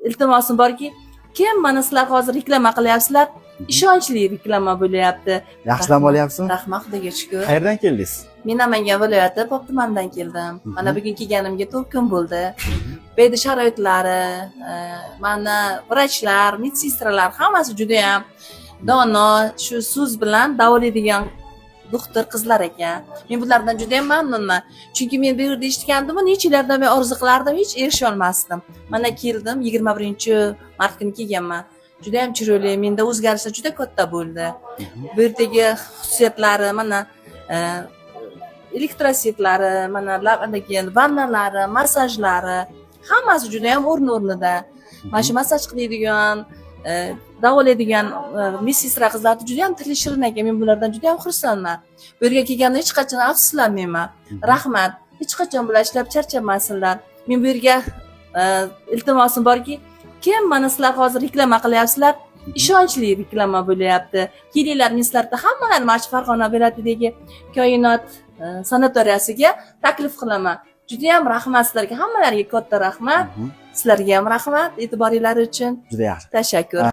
iltimosim borki, kim mana sizlar hozir reklama qilyapsizlar, ishonchli reklama bo'lyapti. Yaxshi dam olyapsizmi? Rahmat, xudoga shukr. Qayerdan keldingiz? Men Namangan viloyati Pop tumanidan keldim. Mana bugun kelganimga 4 kun bo'ldi. Bu yerda sharoitlari, mana vrachlar, medsestralar hammasi juda ham dono, shu so'z bilan davolaydigan doktor qizlar ekan. Men bulardan juda ham mamnunman. Chunki men bu yerda eshitgandim, necha yillardan men orzu qilardim, hech erisha olmasdim. Mana keldim, 21-mart kuni kelganman. Juda ham chiroyli, menda o'zgarishlar juda katta bo'ldi. Bu yerdagi xususiyatlari, mana elektrositlari, mana labdagi vannalari, massajlari, hammasi juda ham o'rnida. Mana shu massaj qiladigan, davolaydigan medsinstra qizlar juda ham tili shirin ekan. Men bulardan juda ham xursandman. Bu yerga kelganda hech qachon afsuslanmayman. Rahmat. Hech qachon bular ishlab charchamasizlar. Men bu yerga iltimosim borki, kim mana sizlar hozir reklama qilyapsizlar, ishonchli reklama bo'lyapti. Kelinglar, men sizlarga hammalarni mana shu Farg'ona viloyatidagi Koinot sanatoriyasiga taklif qilaman. Juda ham rahmat sizlarga, hammalariga katta rahmat. Sizlarga ham rahmat e'tiboringiz uchun. Juda yaxshi. Tashakkur.